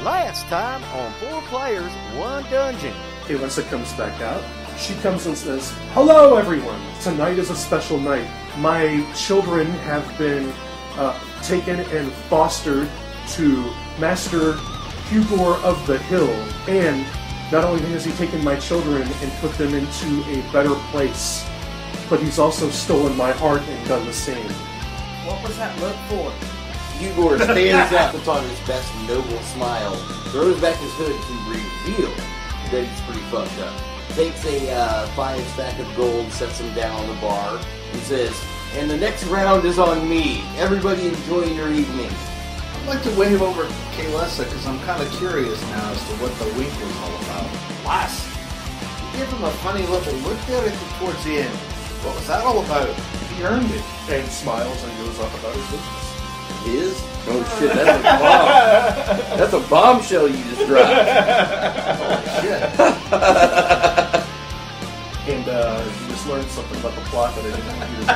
Last time on 4 Players, 1 Dungeon. Alyssa comes back out. She comes and says, "Hello, everyone. Tonight is a special night. My children have been taken and fostered to Master Hugor of the Hill. And not only has he taken my children and put them into a better place, but he's also stolen my heart and done the same." What was that look for? Hugor stands up, puts on his best noble smile, throws back his hood to reveal that he's pretty fucked up. Takes a 5 stack of gold, sets them down on the bar, and says, "And the next round is on me. Everybody enjoy your evening." I'd like to wave over Kaylessa because I'm kind of curious now as to what the wink was all about. Lass, you give him a funny little look there towards the end. What was that all about? He earned it. And smiles and goes off about his business. His? Oh shit, that's a bomb. That's a bombshell you just dropped. Holy shit. And you just learned something about the plot that I didn't want you to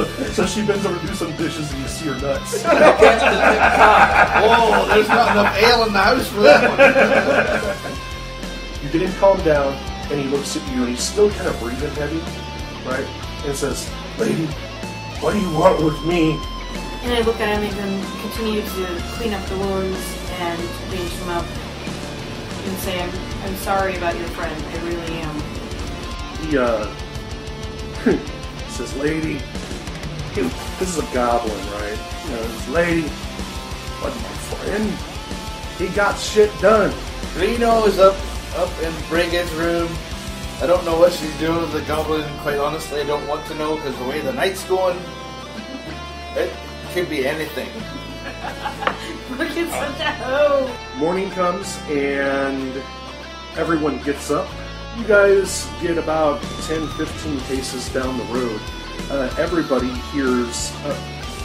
know. so she bends over to do some dishes and you see her nuts. Whoa, there's not enough ale in the house for that one. You get him calmed down, and he looks at you, and he's still kind of breathing heavy, right? And says, "Lady, what do you want with me?" And I look at him and continue to clean up the wounds and bandage them up and say, I'm sorry about your friend. I really am. He says, "Lady," this is a goblin, right? You know, this lady, but my friend, he got shit done. Reno is up in Brigid's room. I don't know what she's doing with the goblin. Quite honestly, I don't want to know because the way the night's going, it could be anything. Look at such a hoe. Morning comes, and everyone gets up. You guys get about 10-15 paces down the road. Everybody hears...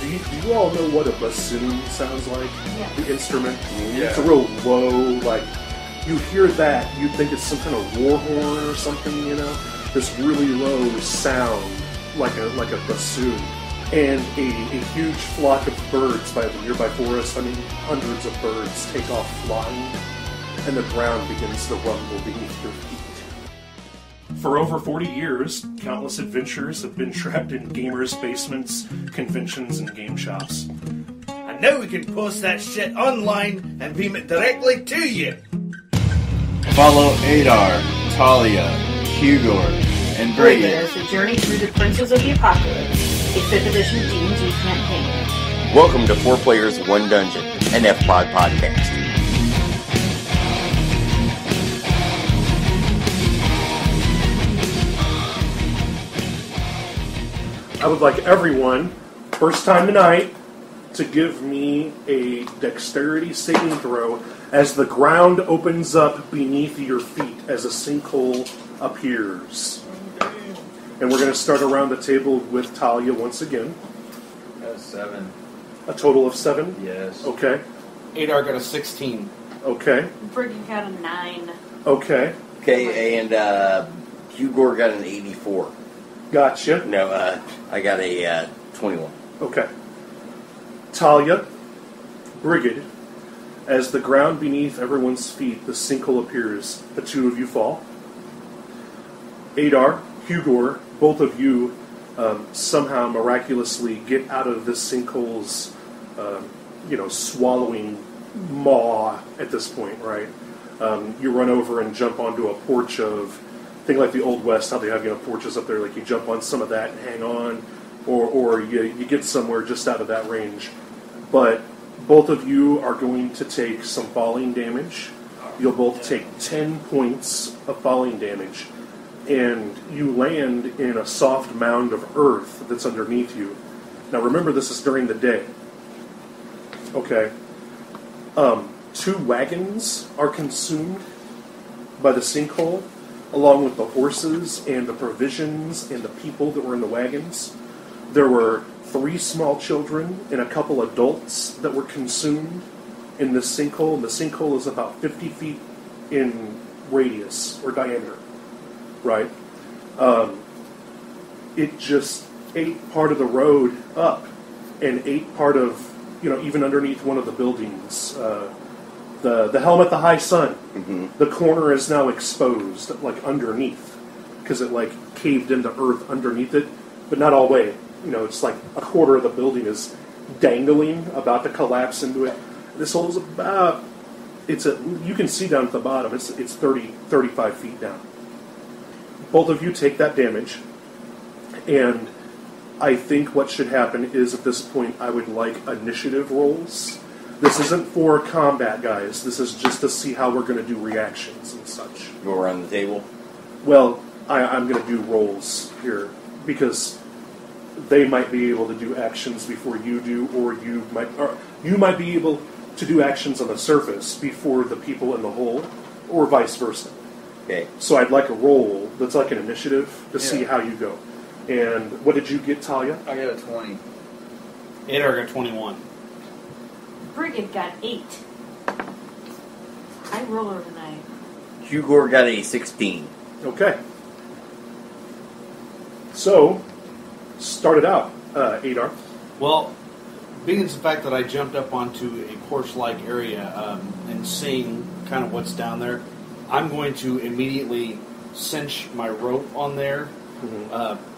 Do you all know what a bassoon sounds like? Yeah. The instrument? Yeah. It's a real low, like... You hear that, you think it's some kind of war horn or something, you know? This really low sound, like a bassoon. And a huge flock of birds by the nearby forest, hundreds of birds, take off flying, and the ground begins to rumble beneath your feet. For over 40 years, countless adventurers have been trapped in gamers' basements, conventions, and game shops. And now we can post that shit online and beam it directly to you. Follow Adar, Talia, Hugor, and Brady as the journey through the Princes of the Apocalypse, a 5th edition D&D campaign. Welcome to 4 Players, 1 Dungeon, an F-Pod podcast. I would like everyone, first time tonight, to give me a dexterity saving throw as the ground opens up beneath your feet as a sinkhole appears. And we're going to start around the table with Talia once again. 7. A total of 7? Yes. Okay. Adar got a 16. Okay. Brigid got a 9. Okay. Okay, and Hugor got an 84. Gotcha. No, I got a 21. Okay. Talia, Brigid, as the ground beneath everyone's feet, the sinkhole appears. The 2 of you fall. Adar, Hugor, both of you somehow miraculously get out of this sinkhole's, swallowing maw at this point, right? You run over and jump onto a porch of, think like the Old West, how they have porches up there, like you jump on some of that and hang on, or you get somewhere just out of that range. But both of you are going to take some falling damage. You'll both take 10 points of falling damage. And you land in a soft mound of earth that's underneath you. Now remember, this is during the day. Okay. 2 wagons are consumed by the sinkhole, along with the horses and the provisions and the people that were in the wagons. There were 3 small children and a couple adults that were consumed in this sinkhole. And the sinkhole is about 50 feet in radius or diameter, right? It just ate part of the road up and ate part of, even underneath one of the buildings, the helm at the high sun, the corner is now exposed, like underneath, because it like caved into earth underneath it, but not all the way. It's like a quarter of the building is dangling, about to collapse into it. This hole is about, you can see down at the bottom, it's 30, 35 feet down. Both of you take that damage, and I think what should happen is at this point I would like initiative rolls. This isn't for combat, guys. This is just to see how we're going to do reactions and such. Go around the table. Well, I'm going to do rolls here, because they might be able to do actions before you do, or you might be able to do actions on the surface before the people in the hole, or vice versa. Okay. So I'd like a roll that's like an initiative to see how you go. And what did you get, Talia? I got a 20. Adar got 21. Brigid got 8. I roller tonight. Hugor got a 16. Okay. So, start it out, Adar. Well, being as the fact that I jumped up onto a porch-like area and seeing kind of what's down there, I'm going to immediately cinch my rope on there,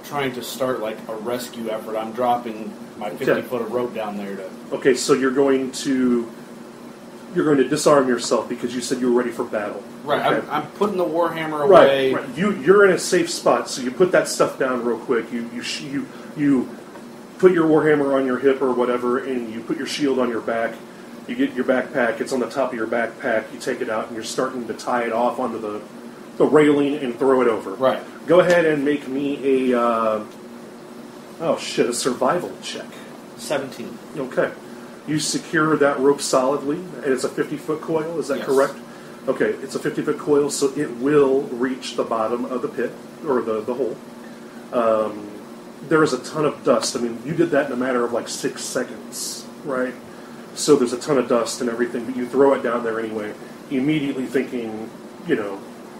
trying to start like a rescue effort. I'm dropping my 50 foot of rope down there to. Okay, so you're going to disarm yourself because you said you were ready for battle. Right, Okay. I'm putting the warhammer away. Right. You're in a safe spot, so you put that stuff down real quick. You put your warhammer on your hip or whatever, and you put your shield on your back. You get your backpack. It's on the top of your backpack. You take it out, and you're starting to tie it off onto the railing and throw it over. Right. Go ahead and make me a a survival check. 17. Okay. You secure that rope solidly, and it's a 50-foot coil, is that Yes. correct? Okay, it's a 50-foot coil, so it will reach the bottom of the pit, or the hole. There is a ton of dust. I mean, you did that in a matter of like 6 seconds, right? So there's a ton of dust and everything, but you throw it down there anyway, immediately thinking,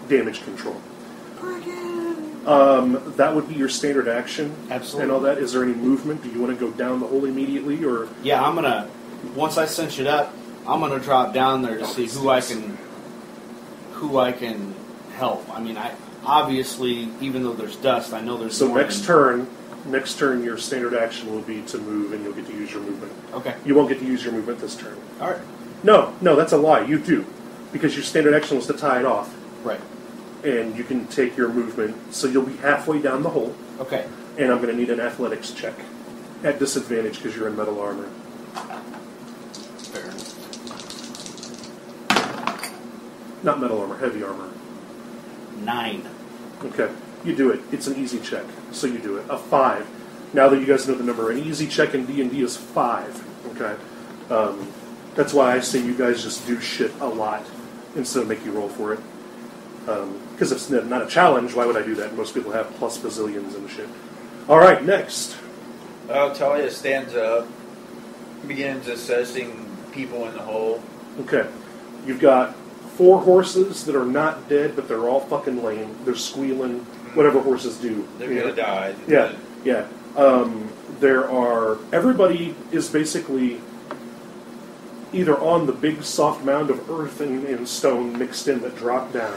damage control. That would be your standard action. Absolutely. And all that. Is there any movement? Do you want to go down the hole immediately, or? Yeah, I'm gonna. Once I cinch it up, I'm gonna drop down there to see who I can help. I mean, I obviously, even though there's dust, I know there's. So more next turn, your standard action will be to move, and you'll get to use your movement. Okay. You won't get to use your movement this turn. All right. No, that's a lie. You do, because your standard action was to tie it off, Right. and you can take your movement. So you'll be halfway down the hole, Okay. and I'm going to need an athletics check at disadvantage because you're in metal armor. Fair. Not metal armor, heavy armor. 9. Okay, you do it. It's an easy check, so you do it. A 5. Now that you guys know the number, an easy check in D&D is 5. Okay, that's why I say you guys just do shit a lot instead of make you roll for it. Because if it's not a challenge, why would I do that? Most people have plus bazillions and shit. All right, next. Talia stands up, begins assessing people in the hole. Okay, you've got 4 horses that are not dead, but they're all fucking lame. They're squealing, whatever horses do. They're going to die. Yeah. Everybody is basically either on the big soft mound of earth and stone mixed in that drop down,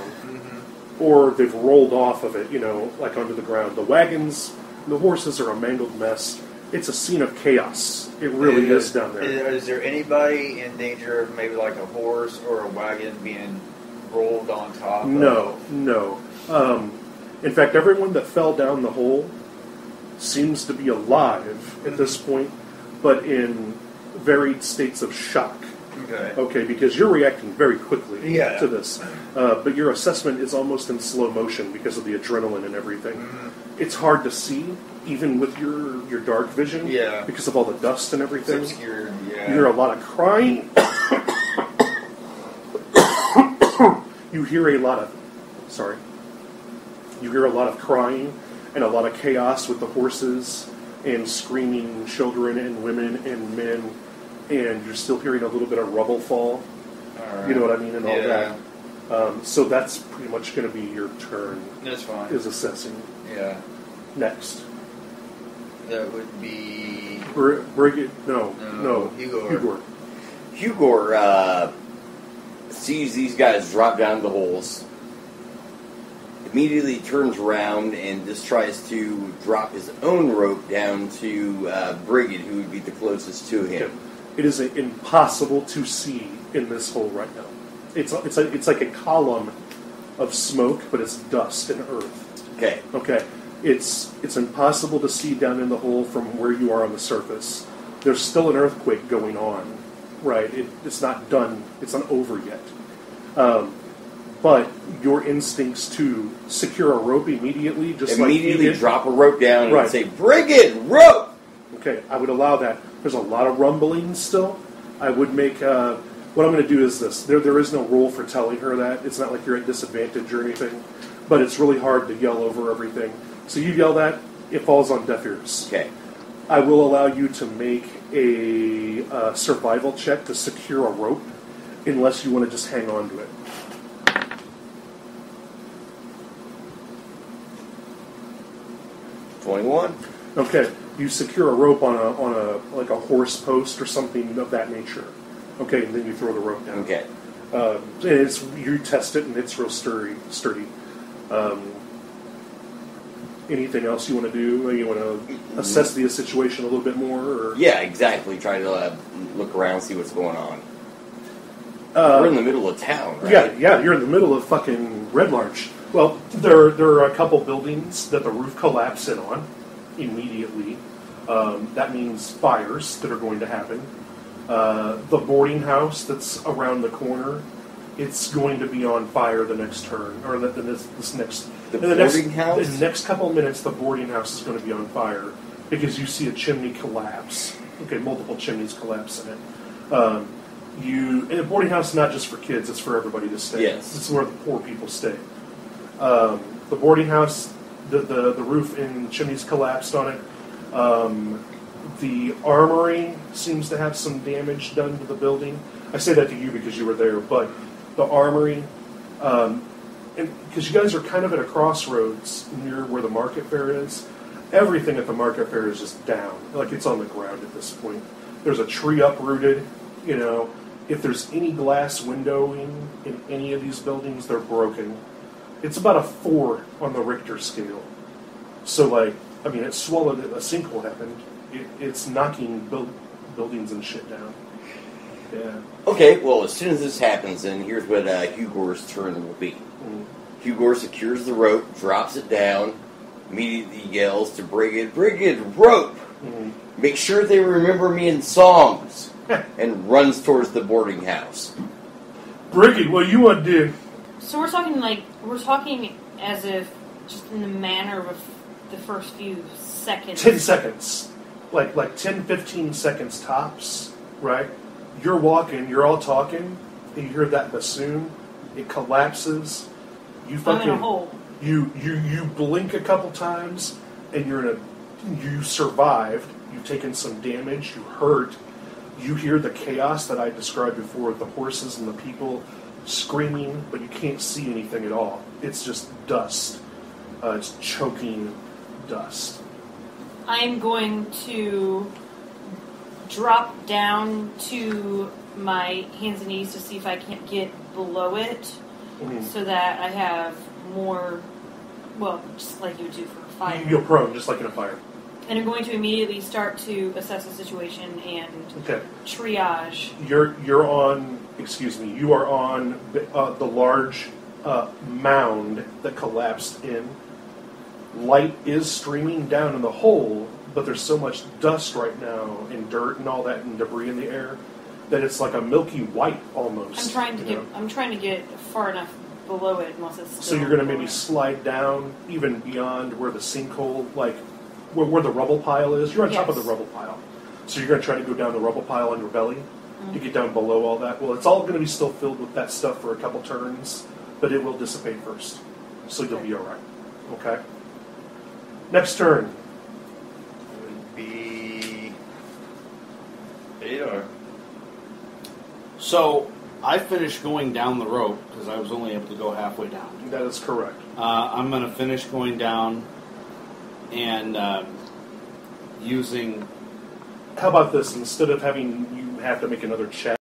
or they've rolled off of it, like onto the ground. The wagons, the horses are a mangled mess. It's a scene of chaos. It really is down there. Is there anybody in danger of maybe like a horse or a wagon being rolled on top? No. In fact, everyone that fell down the hole seems to be alive at this point, but in varied states of shock. Okay, because you're reacting very quickly to this. But your assessment is almost in slow motion because of the adrenaline and everything. It's hard to see, even with your dark vision, because of all the dust and everything. It's obscured, You hear a lot of crying. You hear a lot of crying and a lot of chaos with the horses and screaming children and women and men, and you're still hearing a little bit of rubble fall. Right. You know what I mean, and all that. So that's pretty much going to be your turn. That's fine. Is assessing. Yeah. Next. That would be Brigid, no, Hugor. Hugor sees these guys drop down the holes, immediately turns around and just tries to drop his own rope down to Brigid, who would be the closest to him. Okay. It is impossible to see in this hole right now. It's like a column of smoke, but it's dust and earth. Okay. Okay. It's impossible to see down in the hole from where you are on the surface. There's still an earthquake going on, right? It's not done. It's not over yet. But your instincts to secure a rope immediately, just immediately like drop a rope down right. and say, "Brigid, rope!" Okay, I would allow that. There's a lot of rumbling still. I would make... what I'm going to do is this. There is no rule for telling her that. It's not like you're at disadvantage or anything. But it's really hard to yell over everything. So you yell that, it falls on deaf ears. Okay. I will allow you to make a survival check to secure a rope, unless you want to just hang on to it. $21. Okay, you secure a rope on a like a horse post or something of that nature. Okay, and then you throw the rope down. Okay. And you test it, and it's real sturdy. Anything else you want to do? You want to assess the situation a little bit more? Or? Yeah, exactly. Try to look around, see what's going on. We're in the middle of town, right? Yeah, you're in the middle of fucking Red Larch. Well, there are a couple buildings that the roof collapsed in on immediately. That means fires that are going to happen. The boarding house that's around the corner, it's going to be on fire the next turn, or this next... The boarding house? In the next couple of minutes, the boarding house is going to be on fire because you see a chimney collapse. Okay, multiple chimneys collapse in it. And a boarding house is not just for kids; it's for everybody to stay. Yes, it's where the poor people stay. The boarding house, the roof and chimneys collapsed on it. The armory seems to have some damage done to the building. I say that to you because you were there, but the armory. And because you guys are kind of at a crossroads near where the market fair is, everything at the market fair is just down. Like it's on the ground at this point. There's a tree uprooted. You know, if there's any glass windowing in any of these buildings, they're broken. It's about a 4 on the Richter scale. So, it swallowed it. A sinkhole happened. It's knocking buildings and shit down. Yeah. Okay, well, as soon as this happens, then here's what Hugor's turn will be. Hugor secures the rope, drops it down, immediately yells to Brigid, rope! Make sure they remember me in songs, and runs towards the boarding house. Brigid, what do you want to do? So we're talking as if just in the manner of the first few seconds. 10 seconds. Like 10, 15 seconds tops, right? You're walking, you're all talking, and you hear that bassoon, it collapses. You fucking, I'm in a hole. You blink a couple times, and you survived. You've taken some damage. You hurt. You hear the chaos that I described before with the horses and the people screaming, but you can't see anything at all. It's just dust. It's choking dust. I'm going to drop down to my hands and knees to see if I can't get below it. So that I have more, just like you would do for a fire. You're prone, just like in a fire. And I'm going to immediately start to assess the situation and triage. You are on the large mound that collapsed in. Light is streaming down in the hole, but there's so much dust right now and dirt and all that and debris in the air that it's like a milky white almost. I'm trying to get far enough below it unless it's still so you're going to maybe slide down even beyond where the sinkhole, like where the rubble pile is. You're on top of the rubble pile. So you're going to try to go down the rubble pile on your belly to get down below all that. Well, it's all going to be still filled with that stuff for a couple turns, but it will dissipate first. So you'll be all right. Okay? Next turn. Would be Adar. So I finished going down the rope because I was only able to go halfway down. That is correct. I'm going to finish going down and using how about this? Instead of having you have to make another check